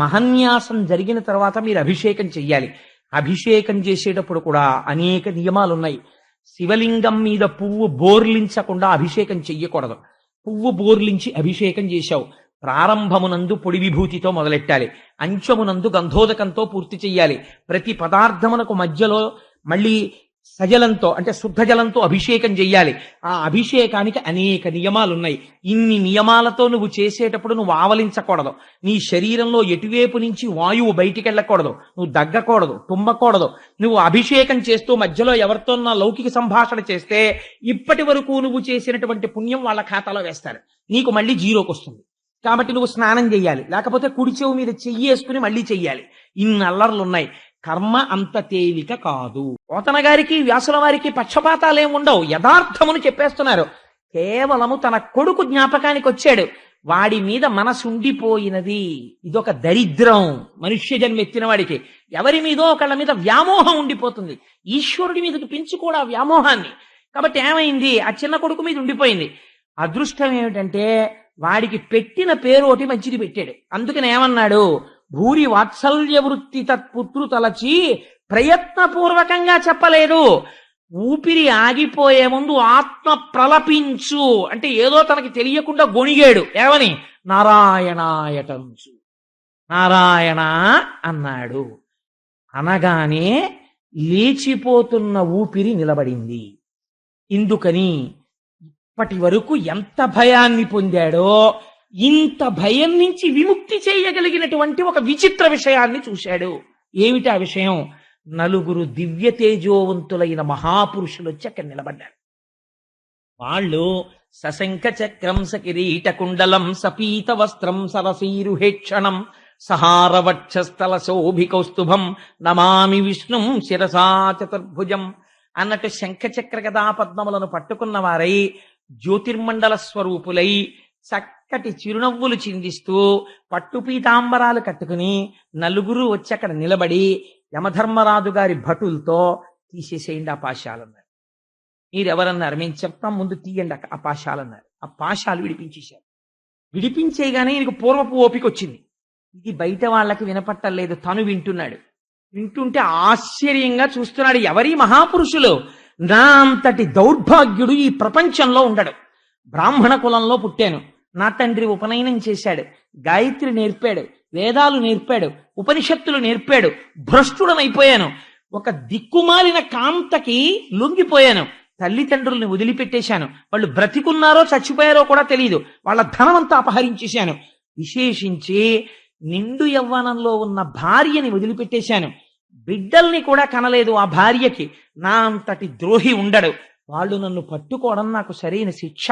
మహన్యాసం జరిగిన తర్వాత మీరు అభిషేకం చెయ్యాలి. అభిషేకం చేసేటప్పుడు కూడా అనేక నియమాలు ఉన్నాయి. శివలింగం మీద పువ్వు బోర్లించకుండా అభిషేకం చెయ్యకూడదు. పువ్వు బోర్లించి అభిషేకం చేశావు, ప్రారంభమునందు పొడి విభూతితో మొదలెట్టాలి, అంచమునందు గంధోదకంతో పూర్తి చెయ్యాలి. ప్రతి పదార్థమునకు మధ్యలో మళ్ళీ సజలంతో అంటే శుద్ధ జలంతో అభిషేకం చెయ్యాలి. ఆ అభిషేకానికి అనేక నియమాలున్నాయి. ఇన్ని నియమాలతో నువ్వు చేసేటప్పుడు నువ్వు ఆవలించకూడదు. నీ శరీరంలో ఎటువైపు నుంచి వాయువు బయటికి వెళ్ళకూడదు, నువ్వు దగ్గకూడదు, తుమ్మకూడదు. నువ్వు అభిషేకం చేస్తూ మధ్యలో ఎవరితో నా లౌకిక సంభాషణ చేస్తే ఇప్పటి వరకు నువ్వు చేసినటువంటి పుణ్యం వాళ్ళ ఖాతాలో వేస్తారు, నీకు మళ్ళీ జీరోకి వస్తుంది. కాబట్టి నువ్వు స్నానం చెయ్యాలి, లేకపోతే కుడి చెవు మీద చెయ్యేసుకుని మళ్ళీ చెయ్యాలి. ఇన్ని అల్లర్లున్నాయి. కర్మ అంత తేలిక కాదు. పోతన గారికి వ్యాసుల వారికి పక్షపాతాలేం ఉండవు, యథార్థమును చెప్పేస్తున్నారు. కేవలము తన కొడుకు జ్ఞాపకానికి వచ్చాడు, వాడి మీద మనసు ఉండిపోయినది. ఇదొక దరిద్రం మనుష్య జన్మ ఎత్తిన వాడికి. ఎవరి మీదో ఒకళ్ళ మీద వ్యామోహం ఉండిపోతుంది. ఈశ్వరుడి మీదకి పెంచు కూడా వ్యామోహాన్ని. కాబట్టి ఏమైంది, ఆ చిన్న కొడుకు మీద ఉండిపోయింది. అదృష్టం ఏమిటంటే వాడికి పెట్టిన పేరు ఒకటి మంచిది పెట్టాడు. అందుకని ఏమన్నాడు, భూరి వాత్సల్య వృత్తి తత్పుత్రు తలచి ప్రయత్నపూర్వకంగా చెప్పలేదు. ఊపిరి ఆగిపోయే ముందు ఆత్మ ప్రలపించు అంటే ఏదో తనకి తెలియకుండా గొణిగాడు. ఏమని, నారాయణాయటంచు, నారాయణ అన్నాడు. అనగానే లేచిపోతున్న ఊపిరి నిలబడింది. ఇందుకని ఇప్పటి వరకు ఎంత భయాన్ని పొందాడో ఇంత భయం నుంచి విముక్తి చేయగలిగినటువంటి ఒక విచిత్ర విషయాన్ని చూశాడు. ఏమిటా విషయం, నలుగురు దివ్య తేజోవంతులైన మహాపురుషులు వచ్చి అక్కడ నిలబడ్డారు. వాళ్ళు సశంఖ చక్రం సకిరీట కుండలం సపీత వస్త్రం సరసీరుహేక్షణం సహారవక్షస్థల శోభికౌస్తుభం నమామి విష్ణుం శిరసా చతుర్భుజం అన్నట్టు శంఖ చక్ర గదా పద్మములను పట్టుకున్న వారై జ్యోతిర్మండల స్వరూపులై చక్కటి చిరునవ్వులు చిందిస్తూ పట్టు పీతాంబరాలు కట్టుకుని నలుగురు వచ్చి అక్కడ నిలబడి యమధర్మరాజు గారి భటులతో తీసేసేయండి ఆ పాశాలన్నారు. మీరెవరన్నారు, మేము చెప్తాం, ముందు తీయండి ఆ పాశాలన్నారు. ఆ పాశాలు విడిపించేశారు. విడిపించేయగానే ఈయనకు పూర్వపు ఓపిక వచ్చింది. ఇది బయట వాళ్ళకి వినపట్టలేదు, తను వింటున్నాడు. వింటుంటే ఆశ్చర్యంగా చూస్తున్నాడు. ఎవరి మహాపురుషులు, నా అంతటి దౌర్భాగ్యుడు ఈ ప్రపంచంలో ఉండడు. బ్రాహ్మణ కులంలో పుట్టాను, నా తండ్రి ఉపనయనం చేశాడు, గాయత్రి నేర్పాడు, వేదాలు నేర్పాడు, ఉపనిషత్తులు నేర్పాడు, భ్రష్టుడనైపోయాను. ఒక దిక్కుమాలిన కాంతకి లొంగిపోయాను, తల్లిదండ్రుల్ని వదిలిపెట్టేశాను, వాళ్ళు బ్రతికున్నారో చచ్చిపోయారో కూడా తెలియదు, వాళ్ళ ధనమంతా అపహరించేశాను. విశేషించి నిండు యవ్వనంలో ఉన్న భార్యని వదిలిపెట్టేశాను, బిడ్డల్ని కూడా కనలేదు ఆ భార్యకి. నా అంతటి ద్రోహి ఉండడు. వాళ్ళు నన్ను పట్టుకోవడం నాకు సరైన శిక్ష.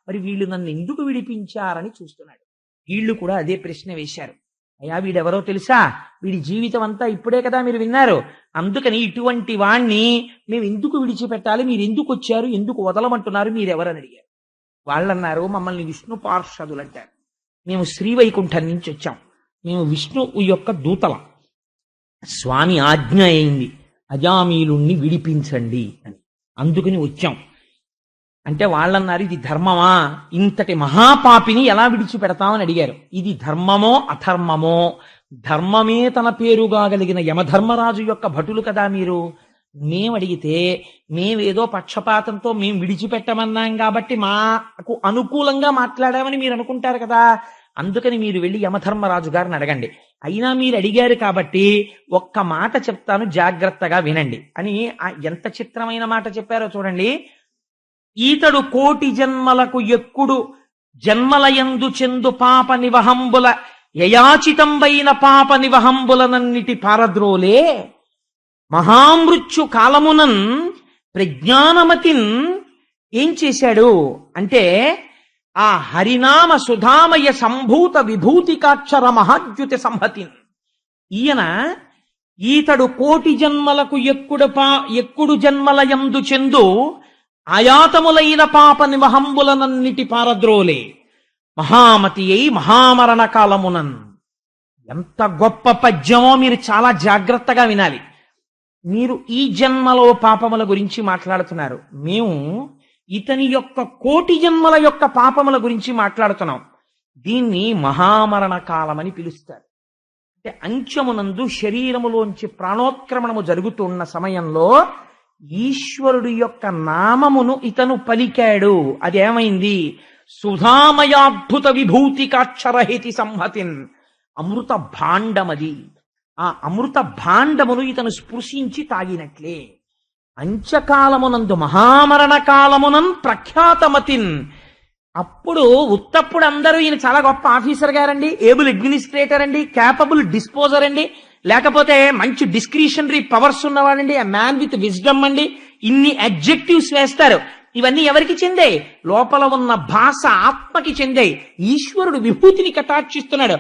మరి వీళ్ళు నన్ను ఎందుకు విడిపించారని చూస్తున్నాడు. వీళ్ళు కూడా అదే ప్రశ్న వేశారు. అయ్యా, వీడెవరో తెలుసా, వీడి జీవితం అంతా ఇప్పుడే కదా మీరు విన్నారు, అందుకని ఇటువంటి వాణ్ణి మేము ఎందుకు విడిచిపెట్టాలి, మీరు ఎందుకు వచ్చారు, ఎందుకు వదలమంటున్నారు, మీరెవరని అడిగారు. వాళ్ళన్నారు, మమ్మల్ని విష్ణు పార్షదులు అంటారు, మేము శ్రీవైకుంఠం నుంచి వచ్చాం, మేము విష్ణువు యొక్క దూతలం, స్వామి ఆజ్ఞ అయింది అజామీలుణ్ణి విడిపించండి అని, అందుకని వచ్చాం అంటే వాళ్ళన్నారు, ఇది ధర్మమా, ఇంతటి మహాపాపిని ఎలా విడిచిపెడతామని అడిగారు. ఇది ధర్మమో అధర్మమో, ధర్మమే తన పేరుగా కలిగిన యమధర్మరాజు యొక్క భటులు కదా మీరు. మేమడిగితే మేమేదో పక్షపాతంతో మేము విడిచిపెట్టమన్నాం కాబట్టి మాకు అనుకూలంగా మాట్లాడామని మీరు అనుకుంటారు కదా. అందుకని మీరు వెళ్ళి యమధర్మరాజు గారిని అడగండి. అయినా మీరు అడిగారు కాబట్టి ఒక్క మాట చెప్తాను, జాగ్రత్తగా వినండి అని. ఎంత చిత్రమైన మాట చెప్పారో చూడండి. ఈతడు కోటి జన్మలకు ఎక్కుడు జన్మలయందు చెందు పాప నివహంబుల యయాచితంబైన పాప నివహంబులనన్నిటి పారద్రోలే మహామృత్యు కాలమునన్ ప్రజ్ఞానమతిన్ ఏం చేశాడు అంటే, ఆ హరినామ సుధామయ సంభూత విభూతికాక్షర మహాద్యుతి సంహతిన్. ఈతడు కోటి జన్మలకు ఎక్కుడు జన్మలయందు చెందు ఆయాతములైన పాప నివహంబులనన్నిటి పారద్రోలే మహామతి అయి మహామరణ కాలమునన్. ఎంత గొప్ప పద్యమో మీరు చాలా జాగ్రత్తగా వినాలి. మీరు ఈ జన్మలో పాపముల గురించి మాట్లాడుతున్నారు, మేము ఇతని యొక్క కోటి జన్మల యొక్క పాపముల గురించి మాట్లాడుతున్నాం. దీన్ని మహామరణ కాలం అని పిలుస్తారు. అంటే అంత్యమునందు శరీరములోంచి ప్రాణోత్క్రమణము జరుగుతున్న సమయంలో ఈశ్వరుడు యొక్క నామమును ఇతను పలికాడు. అదేమైంది? సుధామయాద్భుత విభూతికాక్షరహితి సంహతిన్, అమృత భాండమది. ఆ అమృత భాండమును ఇతను స్పృశించి తాగినట్లే. అంత్యకాలమునందు మహామరణ కాలమునన్ ప్రఖ్యాతమతిన్. అప్పుడు ఉత్తప్పుడు అందరూ ఈయన చాలా గొప్ప ఆఫీసర్ గారండి, ఏబుల్ అడ్మినిస్ట్రేటర్ అండి, క్యాపబుల్ డిస్పోజర్ అండి, లేకపోతే మంచి డిస్క్రిషనరీ పవర్స్ ఉన్నవాడండి, ఆ మ్యాన్ విత్ విజ్డమ్ అండి, ఇన్ని అడ్జెక్టివ్స్ వేస్తారు. ఇవన్నీ ఎవరికి చెందాయి? లోపల ఉన్న భాష ఆత్మకి చెందాయి. ఈశ్వరుడు విభూతిని కటాక్షిస్తున్నాడు.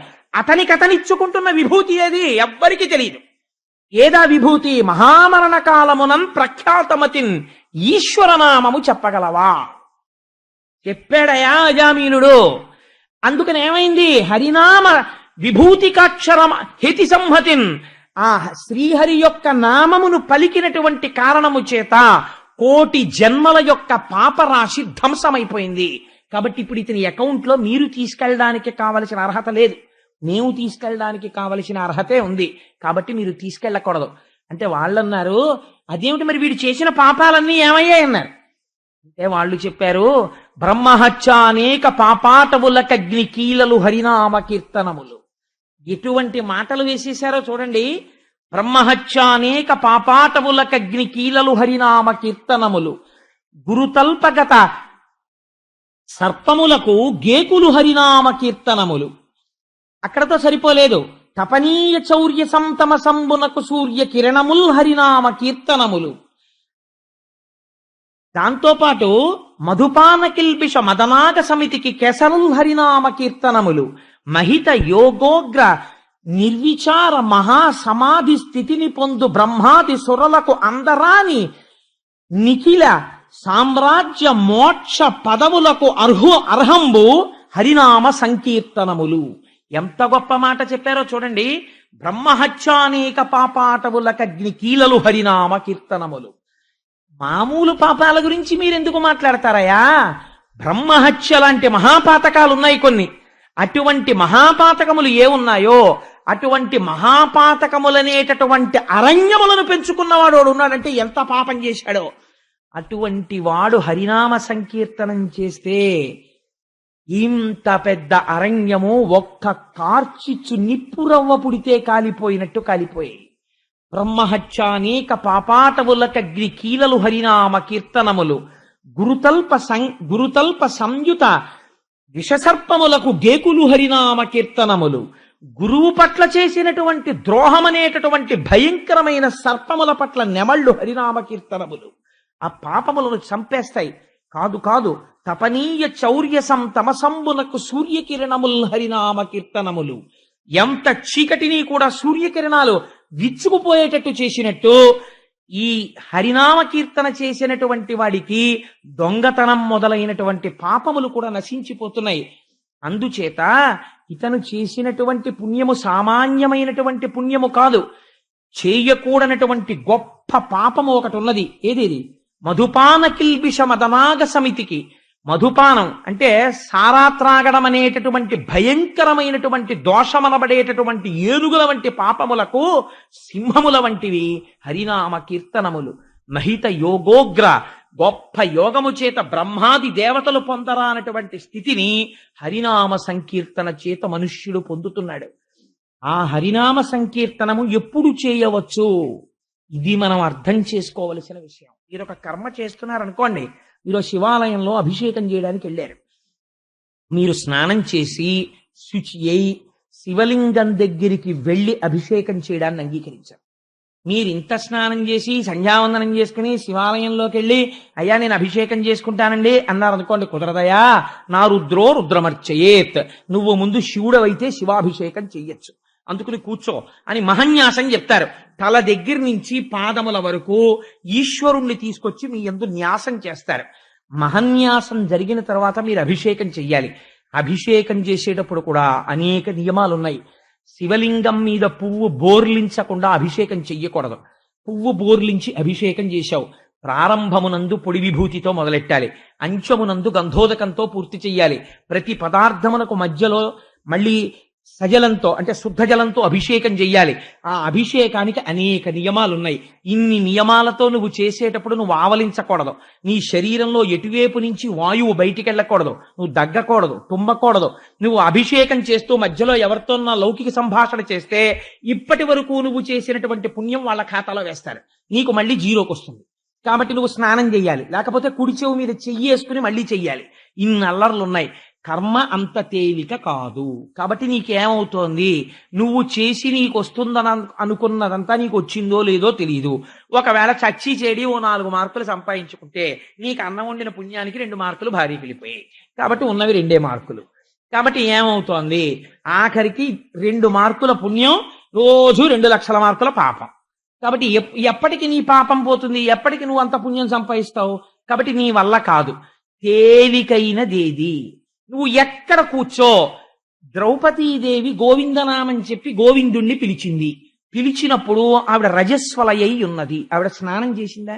అతనిచ్చుకుంటున్న విభూతి ఏది ఎవ్వరికి తెలియదు. ఏదా విభూతి? మహామరణ కాలమునం ప్రఖ్యాతమతిన్, ఈశ్వరనామము చెప్పగలవా? చెప్పాడయా అజామీనుడు. అందుకని ఏమైంది? హరినామ విభూతికాక్షరం హేతి సంహతిన్, ఆ శ్రీహరి యొక్క నామమును పలికినటువంటి కారణము చేత కోటి జన్మల యొక్క పాపరాశి ధ్వంసమైపోయింది. కాబట్టి ఇప్పుడు ఇతని అకౌంట్ లో మీరు తీసుకెళ్ళడానికి కావలసిన అర్హత లేదు, మేము తీసుకెళ్ళడానికి కావలసిన అర్హతే ఉంది. కాబట్టి మీరు తీసుకెళ్ళకూడదు అంటే వాళ్ళన్నారు, అదేమిటి మరి వీడు చేసిన పాపాలన్నీ ఏమయ్యాయి అన్నారు. అంటే వాళ్ళు చెప్పారు, బ్రహ్మహత్య అనేక పాపాటవులకగ్ని కీలలు హరినామ కీర్తనములు. ఎటువంటి మాటలు వేసేశారో చూడండి. బ్రహ్మహత్య అనేక పాపాటవులకగ్ని కీలలు హరినామ కీర్తనములు, గురుతల్పగత సర్పములకు గేకులు హరినామ కీర్తనములు. అక్కడతో సరిపోలేదు. తపనీయ చౌర్య సంతమ సంబునకు సూర్య కిరణముల్ హరినామ కీర్తనములు. దాంతోపాటు మధుపాన కిల్బిష మదనాగ సమితికి కేసరుల్ హరినామ కీర్తనములు, మహిత యోగోగ్ర నిర్విచార మహాసమాధి స్థితిని పొందు బ్రహ్మాది సురలకు అందరాని నిఖిల సామ్రాజ్య మోక్ష పదవులకు అర్హంబు హరినామ సంకీర్తనములు. ఎంత గొప్ప మాట చెప్పారో చూడండి. బ్రహ్మహత్యానేక పాపాటవులకగ్ని కీలలు హరినామ కీర్తనములు. మామూలు పాపాల గురించి మీరెందుకు మాట్లాడతారయా? బ్రహ్మహత్య లాంటి మహాపాతకాలు ఉన్నాయి కొన్ని. అటువంటి మహాపాతకములు ఏ ఉన్నాయో అటువంటి మహాపాతకములనేటటువంటి అరణ్యములను పెంచుకున్నవాడు ఉన్నాడంటే ఎంత పాపం చేశాడో. అటువంటి వాడు హరినామ సంకీర్తనం చేస్తే ఇంత పెద్ద అరణ్యము ఒక్క కార్చిచ్చు నిప్పురవ్వ పుడితే కాలిపోయినట్టు కాలిపోయాయి. బ్రహ్మహత్యానేక పాపాటవులకగ్ని కీలలు హరినామ కీర్తనములు, గురుతల్ప సంయుత విషసర్పములకు గేకులు హరినామ కీర్తనములు. గురువు పట్ల చేసినటువంటి ద్రోహమనేటటువంటి భయంకరమైన సర్పముల పట్ల నెమళ్ళు హరినామ కీర్తనములు. ఆ పాపములను చంపేస్తాయి. కాదు కాదు, తపనీయ చౌర్య తమసంబునకు సూర్యకిరణముల్ హరినామ కీర్తనములు. ఎంత చీకటిని కూడా సూర్యకిరణాలు విచ్చుకుపోయేటట్టు చేసినట్టు ఈ హరినామ కీర్తన చేసినటువంటి వాడికి దొంగతనం మొదలైనటువంటి పాపములు కూడా నశించిపోతున్నాయి. అందుచేత ఇతను చేసినటువంటి పుణ్యము సామాన్యమైనటువంటి పుణ్యము కాదు. చేయకూడనటువంటి గొప్ప పాపము ఒకటి ఉన్నది. ఏదేది? మధుపాన కిల్బిష మదనాగ సమితికి. మధుపానం అంటే సారా త్రాగడం అనేటటువంటి భయంకరమైనటువంటి దోషమనబడేటటువంటి ఏనుగుల వంటి పాపములకు సింహముల వంటివి హరినామ కీర్తనములు. మహిత యోగోగ్ర, గొప్ప యోగము చేత బ్రహ్మాది దేవతలు పొందరా అన్నటువంటి స్థితిని హరినామ సంకీర్తన చేత మనుష్యుడు పొందుతున్నాడు. ఆ హరినామ సంకీర్తనము ఎప్పుడు చేయవచ్చు? ఇది మనం అర్థం చేసుకోవలసిన విషయం. మీరు ఒక కర్మ చేస్తున్నారనుకోండి, మీరు శివాలయంలో అభిషేకం చేయడానికి వెళ్ళారు. మీరు స్నానం చేసి శుచి అయి శివలింగం దగ్గరికి వెళ్ళి అభిషేకం చేయడాన్ని అంగీకరించారు. మీరు ఇంత స్నానం చేసి సంధ్యావందనం చేసుకుని శివాలయంలోకి వెళ్ళి అయ్యా నేను అభిషేకం చేసుకుంటానండి అన్నారు అనుకోండి, కుదరదయా. నా రుద్రో రుద్రమర్చయేత్, నువ్వు ముందు శివుడవైతే శివాభిషేకం చెయ్యొచ్చు, అందుకుని కూర్చో అని మహన్యాసం చెప్తారు. తల దగ్గర నుంచి పాదముల వరకు ఈశ్వరుణ్ణి తీసుకొచ్చి మీ యందు న్యాసం చేస్తారు. మహన్యాసం జరిగిన తర్వాత మీరు అభిషేకం చెయ్యాలి. అభిషేకం చేసేటప్పుడు కూడా అనేక నియమాలున్నాయి. శివలింగం మీద పువ్వు బోర్లించకుండా అభిషేకం చెయ్యకూడదు. పువ్వు బోర్లించి అభిషేకం చేశావు, ప్రారంభమునందు పొడి విభూతితో మొదలెట్టాలి, అంచమునందు గంధోదకంతో పూర్తి చెయ్యాలి. ప్రతి పదార్థమునకు మధ్యలో మళ్ళీ సజలంతో అంటే శుద్ధ జలంతో అభిషేకం చెయ్యాలి. ఆ అభిషేకానికి అనేక నియమాలున్నాయి. ఇన్ని నియమాలతో నువ్వు చేసేటప్పుడు నువ్వు ఆవలించకూడదు. నీ శరీరంలో ఎటువైపు నుంచి వాయువు బయటికి వెళ్ళకూడదు, నువ్వు దగ్గకూడదు, తుమ్మకూడదు. నువ్వు అభిషేకం చేస్తూ మధ్యలో ఎవరితోన్నా లౌకిక సంభాషణ చేస్తే ఇప్పటి వరకు నువ్వు చేసినటువంటి పుణ్యం వాళ్ళ ఖాతాలో వేస్తారు, నీకు మళ్ళీ జీరోకి వస్తుంది. కాబట్టి నువ్వు స్నానం చెయ్యాలి, లేకపోతే కుడి చెవు మీద చెయ్యి వేసుకుని మళ్ళీ చెయ్యాలి. ఇన్ని అల్లర్లు ఉన్నాయి. కర్మ అంత తేలిక కాదు. కాబట్టి నీకేమవుతోంది, నువ్వు చేసి నీకు వస్తుందని అనుకున్నదంతా నీకు వచ్చిందో లేదో తెలియదు. ఒకవేళ చచ్చి చెడి ఓ 4 మార్కులు సంపాదించుకుంటే నీకు అన్నం వండిన పుణ్యానికి 2 మార్కులు భారీ వెళ్ళిపోయాయి. కాబట్టి ఉన్నవి 2 మార్కులు. కాబట్టి ఏమవుతోంది, ఆఖరికి 2 మార్కుల పుణ్యం రోజు 2 లక్షల మార్కుల పాపం. కాబట్టి ఎప్పటికి నీ పాపం పోతుంది, ఎప్పటికి నువ్వు అంత పుణ్యం సంపాదిస్తావు? కాబట్టి నీ వల్ల కాదు. తేలికైనదేది, నువ్వు ఎక్కడ కూర్చో. ద్రౌపదీదేవి గోవిందనామని చెప్పి గోవిందుణ్ణి పిలిచింది. పిలిచినప్పుడు ఆవిడ రజస్వలయ్యి ఉన్నది. ఆవిడ స్నానం చేసిందా?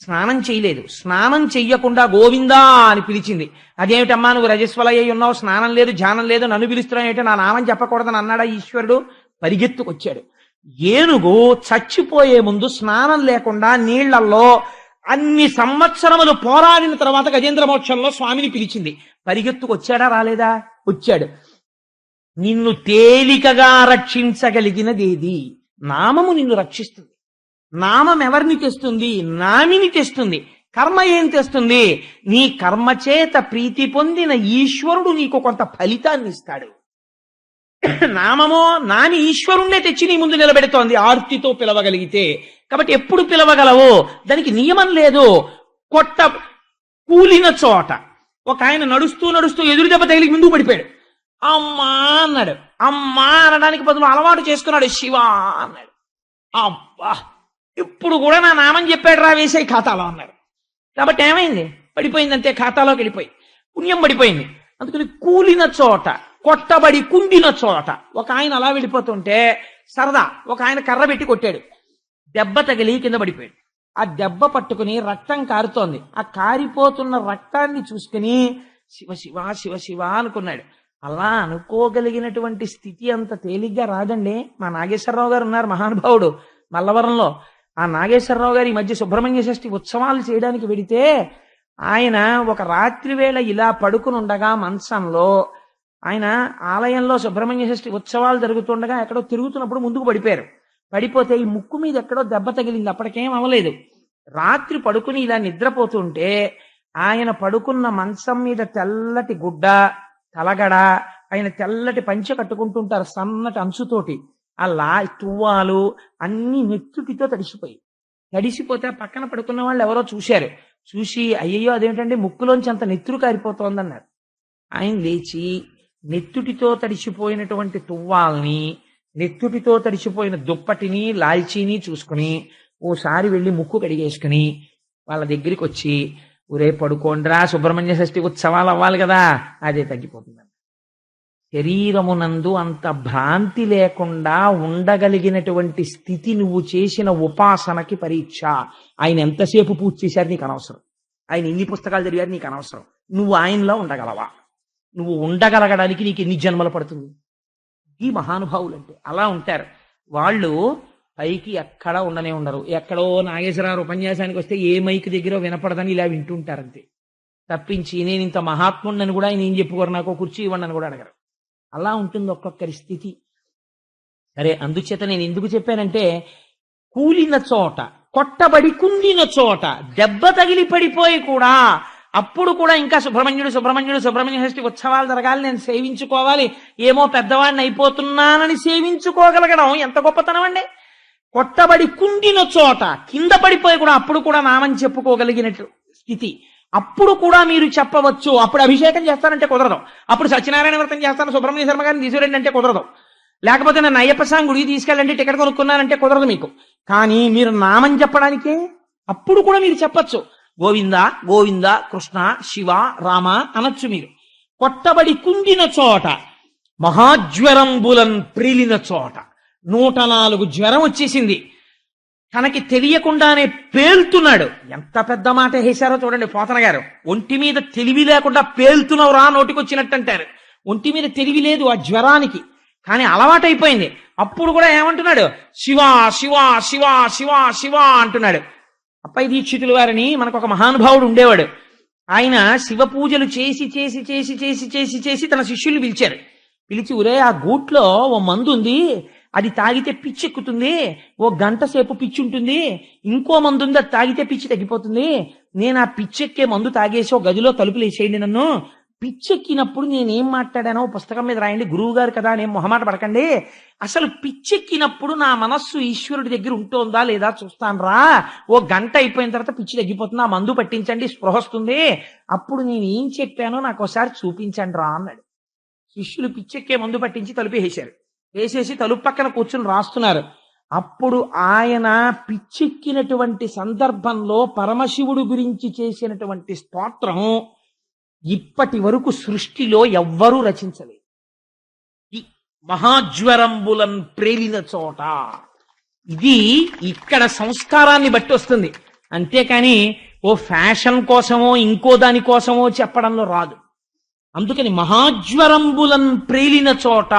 స్నానం చేయలేదు. స్నానం చెయ్యకుండా గోవిందా అని పిలిచింది. అదేమిటమ్మా నువ్వు రజస్వలయ్యి ఉన్నావు, స్నానం లేదు, ధ్యానం లేదు, నన్ను పిలుస్తున్నావు ఏంటో, నా నామం చెప్పకూడదని అన్నాడా ఈశ్వరుడు? పరిగెత్తుకొచ్చాడు. ఏనుగు చచ్చిపోయే ముందు స్నానం లేకుండా నీళ్లలో అన్ని సంవత్సరములు పోరాడిన తర్వాత గజేంద్ర మోక్షంలో స్వామిని పిలిచింది. పరిగెత్తుకొచ్చాడా రాలేదా? వచ్చాడు. నిన్ను తేలికగా రక్షించగలిగినదేది? నామము నిన్ను రక్షిస్తుంది. నామం ఎవరిని తెస్తుంది? నామిని తెస్తుంది. కర్మ ఏం తెస్తుంది? నీ కర్మ చేత ప్రీతి పొందిన ఈశ్వరుడు నీకు కొంత ఫలితాన్ని ఇస్తాడు. నామమో నామి ఈశ్వరుణ్ణే తెచ్చి నీ ముందు నిలబెడుతోంది ఆర్తితో పిలవగలిగితే. కాబట్టి ఎప్పుడు పిలవగలవు? దానికి నియమం లేదు. కూలిన చోట ఒక ఆయన నడుస్తూ నడుస్తూ ఎదురు దెబ్బ తగిలి ముందుకు పడిపోయాడు. అమ్మా అన్నాడు. అమ్మా అనడానికి బదులు అలవాటు చేసుకున్నాడు, శివ అన్నాడు. అబ్బా ఇప్పుడు కూడా నా నామం చెప్పాడు రా, వేసే ఖాతాలో అన్నాడు. కాబట్టి ఏమైంది? పడిపోయింది అంతే, ఖాతాలోకి వెళ్ళిపోయి పుణ్యం పడిపోయింది. అందుకని కూలిన చోట, కొట్టబడి కుండిన చోట ఒక ఆయన అలా వెళ్ళిపోతుంటే సరదా ఒక ఆయన కర్ర పెట్టి కొట్టాడు. దెబ్బ తగిలి కింద పడిపోయాడు. ఆ దెబ్బ పట్టుకుని రక్తం కారుతోంది. ఆ కారిపోతున్న రక్తాన్ని చూసుకుని శివ శివ శివ శివ అనుకున్నాడు. అలా అనుకోగలిగినటువంటి స్థితి అంత తేలిగ్గా రాదండి. మా నాగేశ్వరరావు గారు ఉన్నారు, మహానుభావుడు, మల్లవరంలో. ఆ నాగేశ్వరరావు గారు ఈ మధ్య సుబ్రహ్మణ్య షష్ఠి ఉత్సవాలు చేయడానికి వెడితే ఆయన ఒక రాత్రి వేళ ఇలా పడుకుని ఉండగా మంచంలో, ఆయన ఆలయంలో సుబ్రహ్మణ్య షష్ఠి ఉత్సవాలు జరుగుతుండగా ఎక్కడో తిరుగుతున్నప్పుడు ముందుకు పడిపోయారు. పడిపోతే ఈ ముక్కు మీద ఎక్కడో దెబ్బ తగిలింది. అప్పటికేం అవ్వలేదు. రాత్రి పడుకుని ఇలా నిద్రపోతుంటే ఆయన పడుకున్న మంచం మీద తెల్లటి గుడ్డ, తలగడ, ఆయన తెల్లటి పంచె కట్టుకుంటుంటారు సన్నటి అంచుతోటి, అలా తువ్వాలు అన్ని నెత్తుటితో తడిసిపోతే పక్కన పడుకున్న వాళ్ళు ఎవరో చూశారు. చూసి అయ్యయ్యో అదేమిటంటే ముక్కులోంచి అంత నెత్తురు కారిపోతోందన్నారు. ఆయన లేచి నెత్తుటితో తడిసిపోయినటువంటి తువ్వాల్ని, నెత్తుటితో తడిసిపోయిన దుప్పటిని, లాల్చీని చూసుకుని ఓసారి వెళ్ళి ముక్కు కడిగేసుకుని వాళ్ళ దగ్గరికి వచ్చి, ఊరే పడుకోండ్రా, సుబ్రహ్మణ్య షష్ఠి ఉత్సవాలు అవ్వాలి కదా, అదే తగ్గిపోతుంది. శరీరమునందు అంత భ్రాంతి లేకుండా ఉండగలిగినటువంటి స్థితి నువ్వు చేసిన ఉపాసనకి పరీక్ష. ఆయన ఎంతసేపు పూజ చేశారు నీకు అనవసరం, ఆయన ఎన్ని పుస్తకాలు చదివారు నీకు అనవసరం. నువ్వు ఆయనలో ఉండగలవా? నువ్వు ఉండగలగడానికి నీకు ఎన్ని జన్మలు పడుతుంది? ఈ మహానుభావులు అంటే అలా ఉంటారు. వాళ్ళు పైకి ఎక్కడా ఉండనే ఉండరు. ఎక్కడో నాగేశ్వరరావు ఉపన్యాసానికి వస్తే ఏ మైక్ దగ్గర వినపడదని ఇలా వింటుంటారంతే తప్పించి, నేను ఇంత మహాత్ముడిని కూడా ఆయన ఏం చెప్పుకోరు, నాకు కుర్చీ ఇవ్వండి అని కూడా అడగరు. అలా ఉంటుంది ఒక్కొక్కరి స్థితి. సరే, అందుచేత నేను ఎందుకు చెప్పానంటే, కూలిన చోట, కొట్టబడి కుండిన చోట, దెబ్బ తగిలి పడిపోయి కూడా అప్పుడు కూడా ఇంకా సుబ్రహ్మణ్య షష్ఠి ఉత్సవాలు జరగాలి, నేను సేవించుకోవాలి, ఏమో పెద్దవాడిని అయిపోతున్నానని సేవించుకోగలగడం ఎంత గొప్పతనం అండి. కొట్టబడి కుండిన చోట కింద పడిపోయి కూడా అప్పుడు కూడా నామని చెప్పుకోగలిగినట్టు స్థితి. అప్పుడు కూడా మీరు చెప్పవచ్చు. అప్పుడు అభిషేకం చేస్తానంటే కుదరదు. అప్పుడు సత్యనారాయణ వ్రతం చేస్తాను, సుబ్రహ్మణ్య శర్మ గారిని తీసుకురండి అంటే కుదరదు. లేకపోతే నేను అయ్యప్ప స్వామి గుడికి తీసుకెళ్ళండి, టికెట్ కొనుక్కున్నానంటే కుదరదు మీకు. కానీ మీరు నామం చెప్పడానికే అప్పుడు కూడా మీరు చెప్పచ్చు. గోవింద గోవింద కృష్ణ శివ రామ అనొచ్చు మీరు. కొట్టబడి కుండిన చోట, మహాజ్వరంబులన్ ప్రిలిన చోట, 104 జ్వరం వచ్చేసింది, తనకి తెలియకుండానే పేల్తున్నాడు. ఎంత పెద్ద మాట వేశారో చూడండి పోతన గారు. ఒంటి మీద తెలివి లేకుండా పేల్తున్నావు రా నోటికొచ్చినట్టు అంటారు. ఒంటి మీద తెలివి లేదు ఆ జ్వరానికి, కానీ అలవాటైపోయింది. అప్పుడు కూడా ఏమంటున్నాడు, శివ శివ శివ శివ శివ అంటున్నాడు. అప్పై దీక్షితుల వారిని మనకు ఒక మహానుభావుడు ఉండేవాడు. ఆయన శివ పూజలు చేసి చేసి చేసి చేసి చేసి చేసి తన శిష్యుల్ని పిలిచారు. పిలిచి, ఒరే ఆ గూట్లో ఓ మందు ఉంది, అది తాగితే పిచ్చి ఎక్కుతుంది, ఓ గంట సేపు పిచ్చి ఉంటుంది, ఇంకో మందు ఉంది, అది తాగితే పిచ్చి తగ్గిపోతుంది. నేను ఆ పిచ్చెక్కే మందు తాగేసి ఓ గదిలో తలుపులు వేసేయండి, నన్ను పిచ్చెక్కినప్పుడు నేనేం మాట్లాడానో పుస్తకం మీద రాయండి, గురువు గారు కదా నేను మొహమాట పడకండి, అసలు పిచ్చెక్కినప్పుడు నా మనస్సు ఈశ్వరుడి దగ్గర ఉంటుందా లేదా చూస్తాను రా, ఓ గంట అయిపోయిన తర్వాత పిచ్చి తగ్గిపోతుంది, ఆ మందు పట్టించండి, స్పృహ వస్తుంది, అప్పుడు నేను ఏం చెప్పానో నాకు ఒకసారి చూపించండి రా అన్నాడు. శిష్యులు పిచ్చెక్కే మందు పట్టించి తలుపు వేసేశారు. వేసేసి తలుపు పక్కన కూర్చుని రాస్తున్నారు. అప్పుడు ఆయన పిచ్చెక్కినటువంటి సందర్భంలో పరమశివుడు గురించి చేసినటువంటి స్తోత్రం ఇప్పటి వరకు సృష్టిలో ఎవ్వరూ రచించలేదు. ఈ మహాజ్వరంబులన్ ప్రేలిన చోట, ఇది ఇక్కడ సంస్కారాన్ని బట్టి వస్తుంది, అంతేకాని ఓ ఫ్యాషన్ కోసమో ఇంకో దాని కోసమో చెప్పడంలో రాదు. అందుకని మహాజ్వరంబులన్ ప్రేలిన చోట